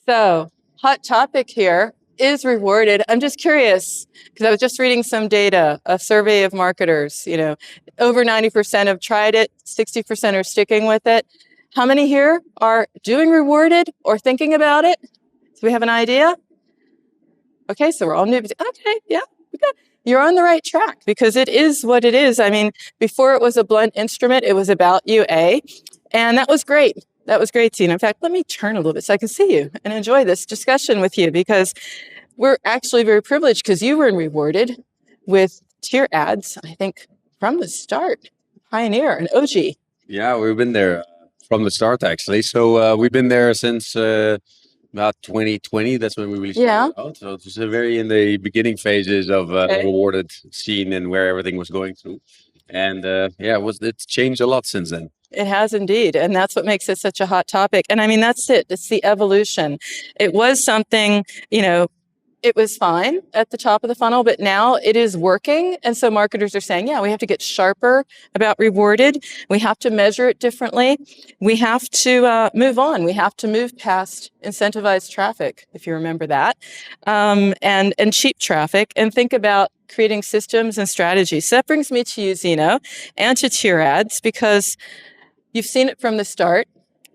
So, hot topic here is rewarded. I'm just curious because I was just reading some data, a survey of marketers. Over 90% have tried it, 60% are sticking with it. How many here are doing rewarded or thinking about it? Do we have an idea? Okay, so we're all newbies. Okay, yeah, you're on the right track because it is what it is. I mean, before it was a blunt instrument, it was about UA, and that was great. That was great, Zino. In fact, let me turn a little bit so I can see you and enjoy this discussion with you because we're actually very privileged because you were rewarded with TyrAds, I think, from the start. Pioneer, an OG. Yeah, we've been there from the start, actually. So we've been there since about 2020. That's when we really started out. So it was very in the beginning phases of the rewarded scene and where everything was going through. And it's changed a lot since then. It has indeed. And that's what makes it such a hot topic. And I mean, that's it. It's the evolution. It was something, it was fine at the top of the funnel, but now it is working. And so marketers are saying, yeah, we have to get sharper about rewarded. We have to measure it differently. We have to move on. We have to move past incentivized traffic, if you remember that, and cheap traffic, and think about creating systems and strategies. So that brings me to you, Zino, and to TyrAds, because you've seen it from the start.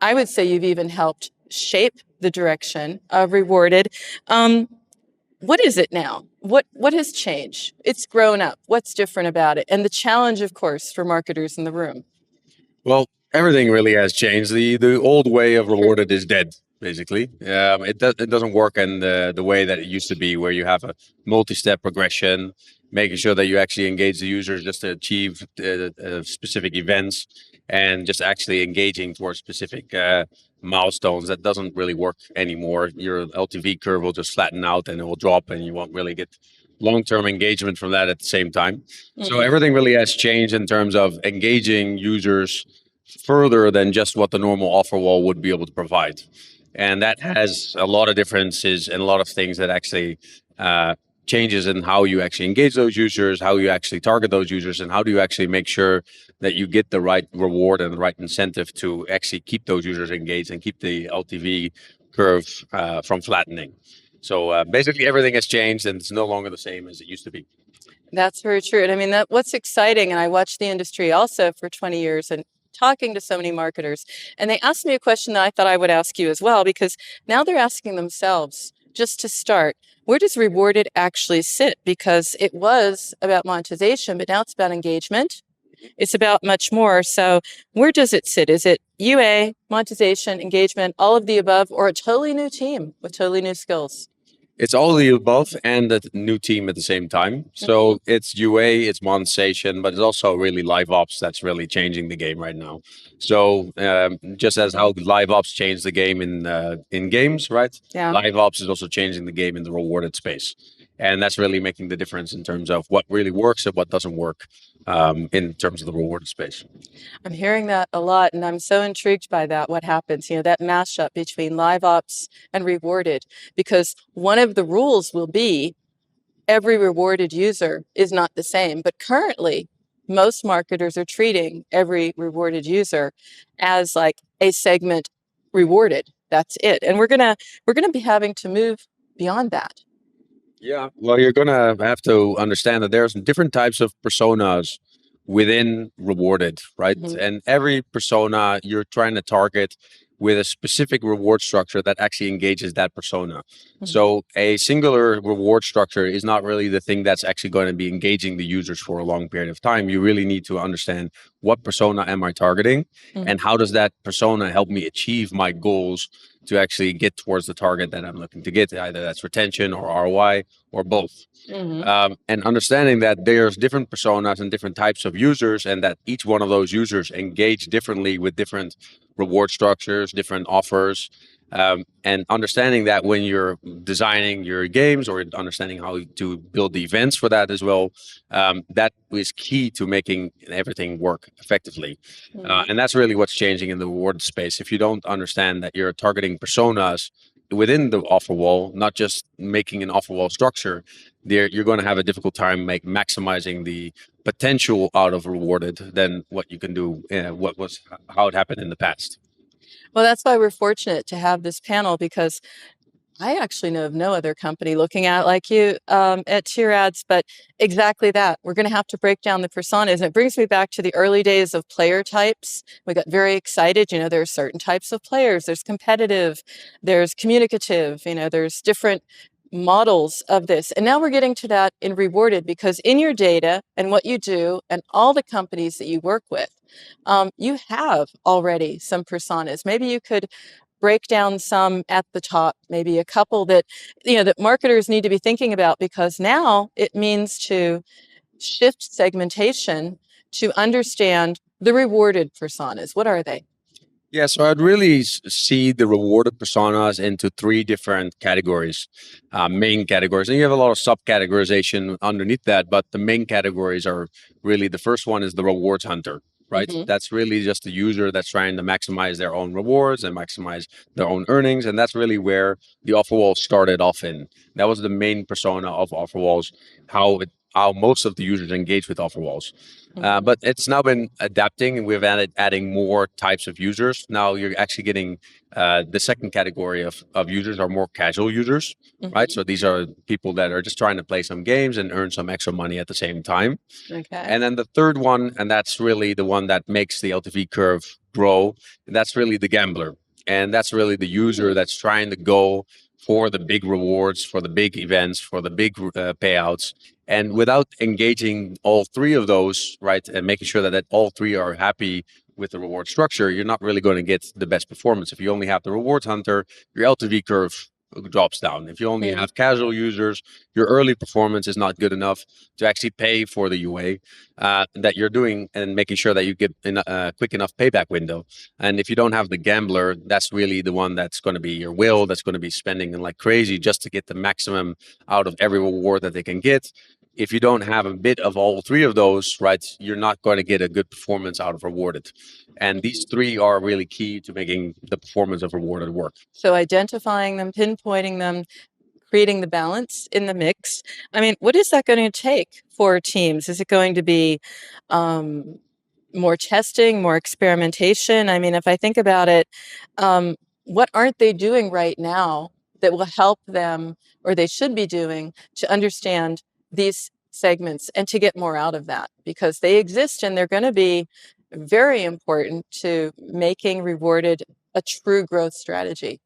I would say you've even helped shape the direction of rewarded. What is it now? What has changed? It's grown up. What's different about it? And the challenge, of course, for marketers in the room. Well, everything really has changed. The old way of rewarded is dead, basically. It doesn't work in the way that it used to be, where you have a multi-step progression, making sure that you actually engage the users just to achieve specific events, and just actually engaging towards specific milestones. That doesn't really work anymore. Your LTV curve will just flatten out and it will drop, and you won't really get long-term engagement from that at the same time. Mm-hmm. So everything really has changed in terms of engaging users further than just what the normal offer wall would be able to provide. And that has a lot of differences and a lot of things that actually changes in how you actually engage those users, how you actually target those users, and how do you actually make sure that you get the right reward and the right incentive to actually keep those users engaged and keep the LTV curve from flattening. So basically everything has changed and it's no longer the same as it used to be. That's very true. And I mean, what's exciting, and I watched the industry also for 20 years and talking to so many marketers, and they asked me a question that I thought I would ask you as well, because now they're asking themselves, just to start, where does rewarded actually sit? Because it was about monetization, but now it's about engagement. It's about much more. So where does it sit? Is it UA, monetization, engagement, all of the above, or a totally new team with totally new skills? It's all of the above and a new team at the same time. So it's UA, it's monetization, but it's also really live ops that's really changing the game right now. So just as how live ops changed the game in games, right? Yeah. Live ops is also changing the game in the rewarded space. And that's really making the difference in terms of what really works and what doesn't work in terms of the rewarded space. I'm hearing that a lot, and I'm so intrigued by that, what happens, that mashup between live ops and rewarded, because one of the rules will be every rewarded user is not the same. But currently, most marketers are treating every rewarded user as like a segment rewarded. That's it. And we're gonna be having to move beyond that. Yeah, well, you're going to have to understand that there's different types of personas within rewarded, right? Mm-hmm. And every persona you're trying to target with a specific reward structure that actually engages that persona. Mm-hmm. So a singular reward structure is not really the thing that's actually going to be engaging the users for a long period of time. You really need to understand what persona am I targeting, mm-hmm. and how does that persona help me achieve my goals to actually get towards the target that I'm looking to get, either that's retention or ROI or both. Mm-hmm. And understanding that there's different personas and different types of users, and that each one of those users engage differently with different reward structures, different offers, and understanding that when you're designing your games or understanding how to build the events for that as well, that is key to making everything work effectively. Mm-hmm. And that's really what's changing in the reward space. If you don't understand that you're targeting personas within the offer wall, not just making an offer wall structure, you're going to have a difficult time maximizing the potential out of rewarded than what you can do, how it happened in the past. Well, that's why we're fortunate to have this panel, because I actually know of no other company looking at it like you at TyrAds, but exactly that. We're going to have to break down the personas. And it brings me back to the early days of player types. We got very excited. You know, there are certain types of players. There's competitive, there's communicative, you know, there's different models of this. And now we're getting to that in rewarded, because in your data and what you do and all the companies that you work with, you have already some personas. Maybe you could break down some at the top, maybe a couple that, you know, that marketers need to be thinking about, because now it means to shift segmentation to understand the rewarded personas. What are they? Yeah, so I'd really see the rewarded personas into three different categories, main categories. And you have a lot of subcategorization underneath that, but the main categories are really, the first one is the rewards hunter, right? That's really just the user that's trying to maximize their own rewards and maximize their own earnings. And that's really where the offer wall started off in. That was the main persona of offer walls, how most of the users engage with offer walls. But it's now been adapting, and we've adding more types of users. Now you're actually getting the second category of users are more casual users, right? So these are people that are just trying to play some games and earn some extra money at the same time. Okay. And then the third one, and that's really the one that makes the LTV curve grow, and that's really the gambler. And that's really the user that's trying to go for the big rewards, for the big events, for the big payouts. And without engaging all three of those, right, and making sure that all three are happy with the reward structure, you're not really going to get the best performance. If you only have the rewards hunter, your LTV curve drops down. If you only have casual users, your early performance is not good enough to actually pay for the UA that you're doing, and making sure that you get in a quick enough payback window. And if you don't have the gambler, that's really the one that's going to be your whale, that's going to be spending like crazy just to get the maximum out of every reward that they can get. If you don't have a bit of all three of those, right, you're not going to get a good performance out of rewarded. And these three are really key to making the performance of rewarded work. So identifying them, pinpointing them, creating the balance in the mix. I mean, what is that going to take for teams? Is it going to be more testing, more experimentation? I mean, if I think about it, what aren't they doing right now that will help them, or they should be doing, to understand these segments and to get more out of that? Because they exist and they're going to be very important to making rewarded a true growth strategy.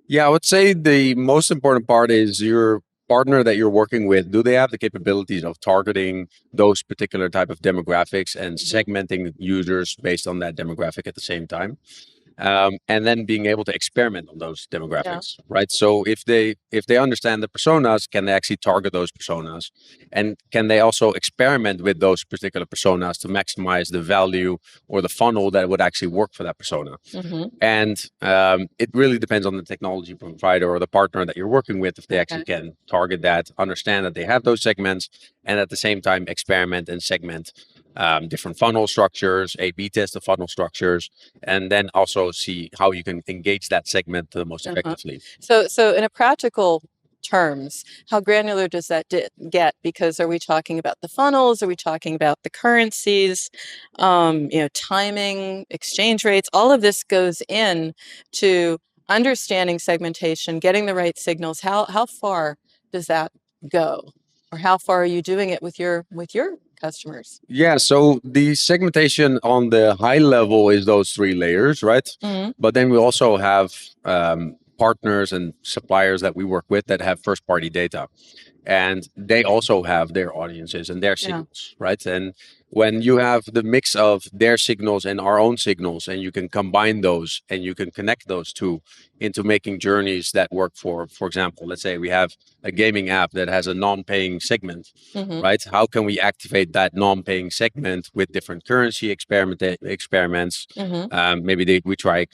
Yeah, I would say the most important part is your partner that you're working with. Do they have the capabilities of targeting those particular type of demographics and segmenting users based on that demographic at the same time? And then being able to experiment on those demographics, right? So if they understand the personas, can they actually target those personas, and can they also experiment with those particular personas to maximize the value or the funnel that would actually work for that persona? And it really depends on the technology provider or the partner that you're working with, if they actually can target that, understand that they have those segments, and at the same time experiment and segment different funnel structures, A/B test the funnel structures, and then also see how you can engage that segment the most effectively. So in a practical terms, how granular does that get? Because are we talking about the funnels? Are we talking about the currencies? You know, timing, exchange rates, all of this goes in to understanding segmentation, getting the right signals. How far does that go? Or how far are you doing it with your customers? Yeah, so the segmentation on the high level is those three layers, right? But then we also have partners and suppliers that we work with that have first party data, and they also have their audiences and their signals, right? And when you have the mix of their signals and our own signals, and you can combine those and you can connect those two into making journeys that work for example, let's say we have a gaming app that has a non-paying segment, right? How can we activate that non-paying segment with different currency experiments? Maybe we try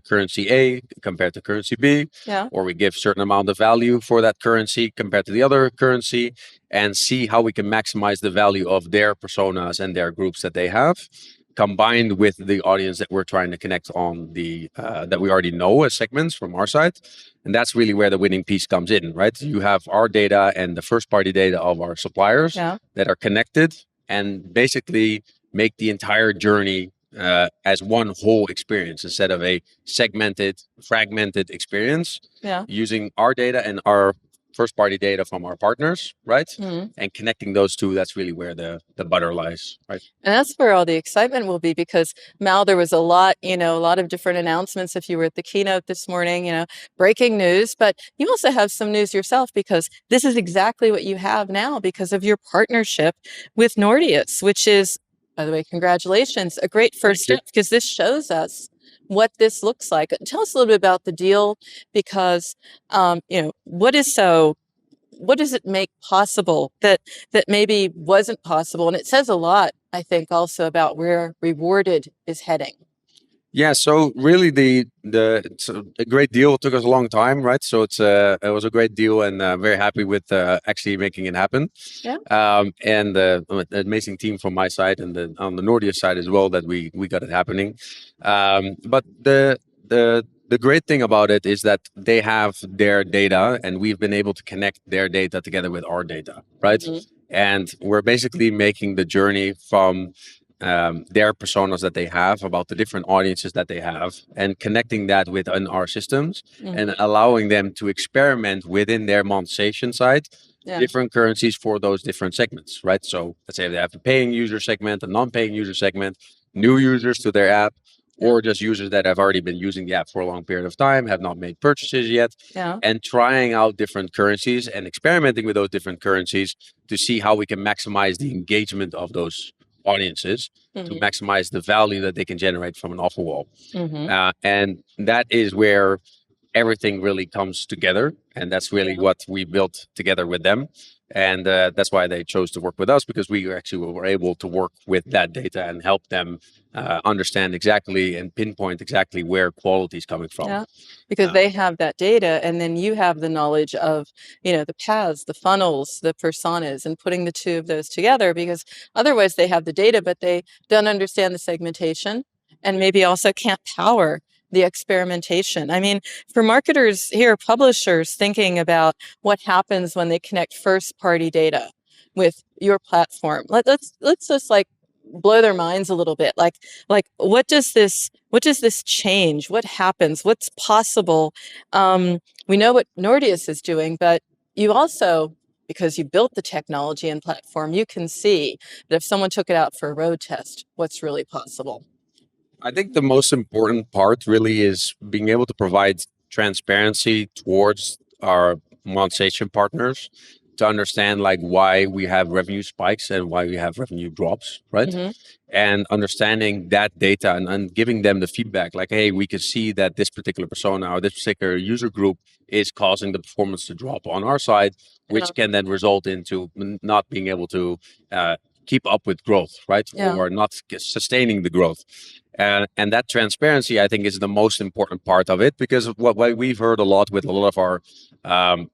currency A compared to currency B, or we give certain amount of value for that currency compared to the other currency, and see how we can maximize the value of their personas and their groups that they have, combined with the audience that we're trying to connect on the that we already know as segments from our side. And that's really where the winning piece comes in, right? You have our data and the first party data of our suppliers that are connected, and basically make the entire journey as one whole experience instead of a segmented, fragmented experience. Yeah. Using our data and our first-party data from our partners, right? Mhm. And connecting those two, that's really where the butter lies, right? And that's where all the excitement will be, because Mal, there was a lot, a lot of different announcements. If you were at the keynote this morning, breaking news, but you also have some news yourself, because this is exactly what you have now because of your partnership with Nordeus, which is, by the way, congratulations, a great first step, because this shows us what this looks like. Tell us a little bit about the deal, because, what does it make possible that maybe wasn't possible? And it says a lot, I think, also about where Rewarded is heading. Yeah, so really it's a great deal. It took us a long time, right? So it was a great deal, and very happy with actually making it happen. Yeah. And an amazing team from my side and on the Nordia side as well that we got it happening. But the great thing about it is that they have their data, and we've been able to connect their data together with our data, right? Mhm. And we're basically making the journey from their personas that they have, about the different audiences that they have, and connecting that within our systems, and allowing them to experiment within their monetization side, different currencies for those different segments, right? So let's say they have a paying user segment, a non-paying user segment, new users to their app, or just users that have already been using the app for a long period of time, have not made purchases yet, and trying out different currencies and experimenting with those different currencies to see how we can maximize the engagement of those audiences, to maximize the value that they can generate from an offer wall. And that is where everything really comes together, and that's really what we built together with them. And that's why they chose to work with us, because we actually were able to work with that data and help them understand exactly and pinpoint exactly where quality is coming from. Yeah, because they have that data, and then you have the knowledge of, the paths, the funnels, the personas, and putting the two of those together, because otherwise they have the data, but they don't understand the segmentation, and maybe also can't power the experimentation. I mean, for marketers here, publishers thinking about what happens when they connect first-party data with your platform, let's just like blow their minds a little bit. Like what does this change? What happens? What's possible? We know what Nordeus is doing, but you also, because you built the technology and platform, you can see that if someone took it out for a road test, what's really possible. I think the most important part really is being able to provide transparency towards our monetization partners, to understand like why we have revenue spikes and why we have revenue drops, right? And understanding that data, and giving them the feedback like, hey, we can see that this particular persona or this particular user group is causing the performance to drop on our side, which can then result into not being able to keep up with growth, right? Or not sustaining the growth. And that transparency, I think, is the most important part of it, because what we've heard a lot with a lot of our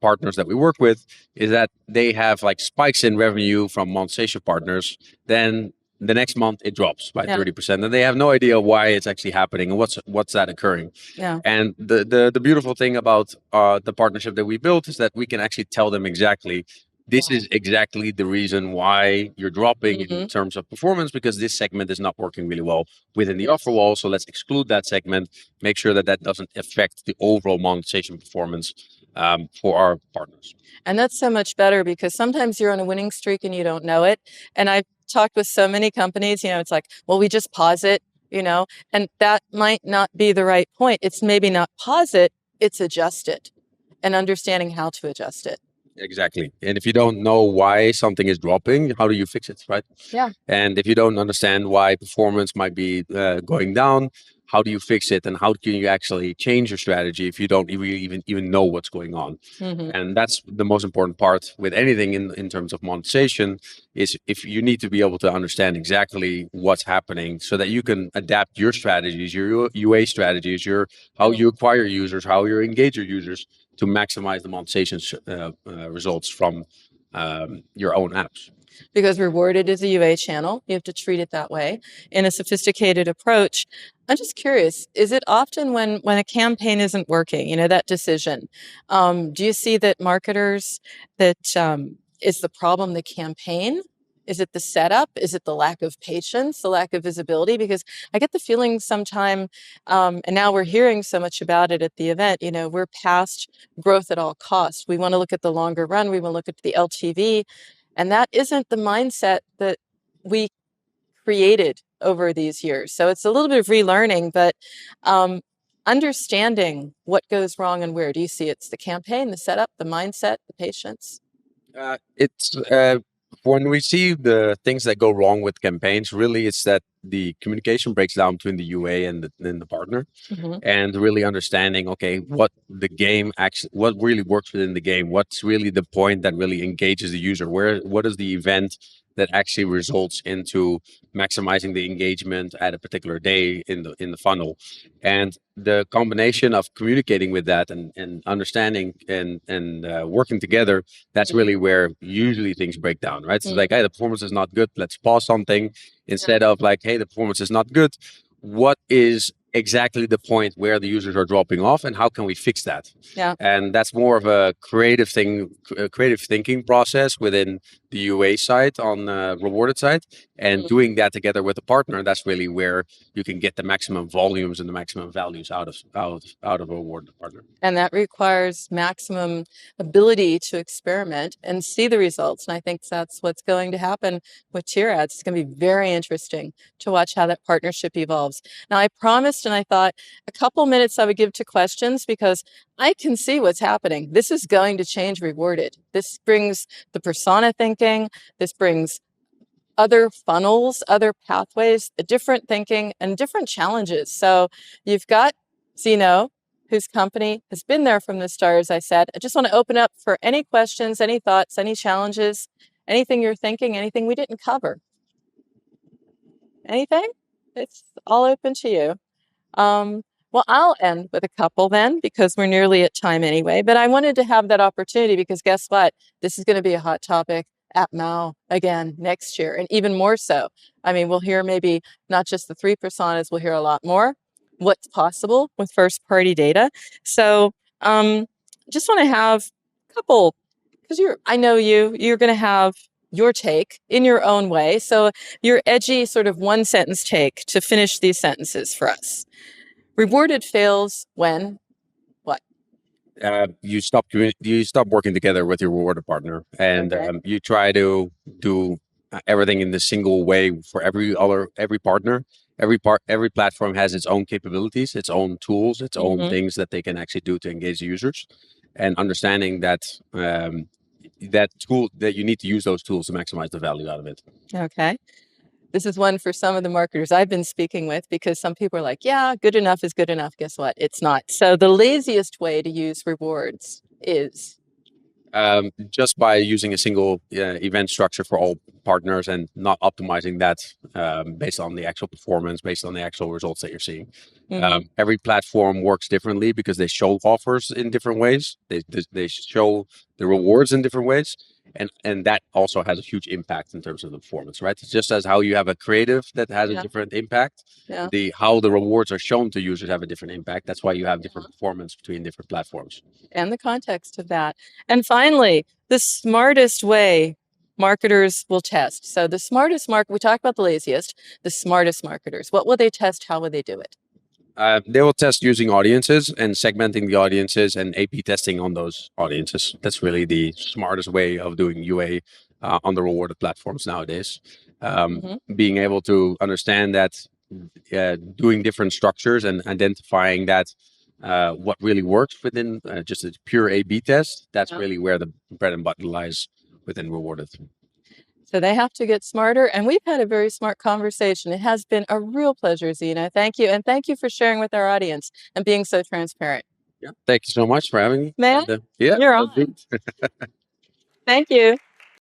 partners that we work with is that they have like spikes in revenue from monetization partners, then the next month it drops by 30%, and they have no idea why it's actually happening and what's that occurring. And the beautiful thing about the partnership that we built is that we can actually tell them exactly, this is exactly the reason why you're dropping in terms of performance, because this segment is not working really well within the offer wall. So let's exclude that segment, make sure that that doesn't affect the overall monetization performance for our partners. And that's so much better, because sometimes you're on a winning streak and you don't know it. And I've talked with so many companies, it's like, well, we just pause it, and that might not be the right point. It's maybe not pause it, it's adjust it, and understanding how to adjust it. Exactly. And if you don't know why something is dropping, how do you fix it, right? Yeah. And if you don't understand why performance might be going down, how do you fix it? And how can you actually change your strategy if you don't even know what's going on? And that's the most important part with anything in terms of monetization, is if you need to be able to understand exactly what's happening, so that you can adapt your strategies, your UA strategies, how you acquire users, how you engage your users, to maximize the monetization results from your own apps. Because Rewarded is a UA channel, you have to treat it that way in a sophisticated approach. I'm just curious, is it often when a campaign isn't working, that decision, do you see that marketers, that is the problem the campaign, Is it the setup? Is it the lack of patience, the lack of visibility? Because I get the feeling sometime, and now we're hearing so much about it at the event, we're past growth at all costs. We want to look at the longer run. We want to look at the LTV. And that isn't the mindset that we created over these years. So it's a little bit of relearning, but understanding what goes wrong and where. Do you see it's the campaign, the setup, the mindset, the patience? It's when we see the things that go wrong with campaigns, really it's that the communication breaks down between the UA and the partner, and really understanding, okay, what the game actually, what really works within the game, what's really the point that really engages the user, what is the event that actually results into maximizing the engagement at a particular day in the funnel. And the combination of communicating with that and understanding and working together, that's really where usually things break down, right? So it's like, hey, the performance is not good, let's pause something, instead of like, hey, the performance is not good, what is exactly the point where the users are dropping off and how can we fix that? Yeah. And that's more of a creative thing, a creative thinking process within the UA side on the rewarded side, and doing that together with a partner. That's really where you can get the maximum volumes and the maximum values out of a rewarded partner. And that requires maximum ability to experiment and see the results. And I think that's what's going to happen with TyrAds. It's going to be very interesting to watch how that partnership evolves. Now, I promised and I thought a couple minutes I would give to questions because I can see what's happening. This is going to change rewarded. This brings the persona thinking. This brings other funnels, other pathways, different thinking and different challenges. So you've got Zino, whose company has been there from the start, as I said. I just want to open up for any questions, any thoughts, any challenges, anything you're thinking, anything we didn't cover. Anything? It's all open to you. Well, I'll end with a couple then, because we're nearly at time anyway. But I wanted to have that opportunity because guess what? This is going to be a hot topic at MAU again next year, and even more so. I mean, we'll hear maybe not just the 3 personas, we'll hear a lot more. What's possible with first-party data. So just want to have a couple, because I know you're going to have your take in your own way. So your edgy sort of one-sentence take to finish these sentences for us. Rewarded fails when what? You stop working together with your rewarded partner, and you try to do everything in the single way for every partner. Every platform has its own capabilities, its own tools, its own things that they can actually do to engage the users, and understanding that that tool, that you need to use those tools to maximize the value out of it. Okay. This is one for some of the marketers I've been speaking with, because some people are like, yeah, good enough is good enough. Guess what? It's not. So the laziest way to use rewards is just by using a single event structure for all partners and not optimizing that based on the actual performance, based on the actual results that you're seeing. Every platform works differently because they show offers in different ways. They show the rewards in different ways. And that also has a huge impact in terms of the performance, right? It's just as how you have a creative that has a different impact, how the rewards are shown to users have a different impact. That's why you have different performance between different platforms. And the context of that. And finally, the smartest way marketers will test. So the smartest we talked about the laziest, the smartest marketers. What will they test? How will they do it? They will test using audiences and segmenting the audiences and A/B testing on those audiences. That's really the smartest way of doing UA on the rewarded platforms nowadays. Being able to understand that, doing different structures and identifying that what really works within just a pure A/B test, that's really where the bread and butter lies within rewarded. So they have to get smarter. And we've had a very smart conversation. It has been a real pleasure, Zino. Thank you. And thank you for sharing with our audience and being so transparent. Yeah. Thank you so much for having me. Man, Yeah, you're on. Thank you.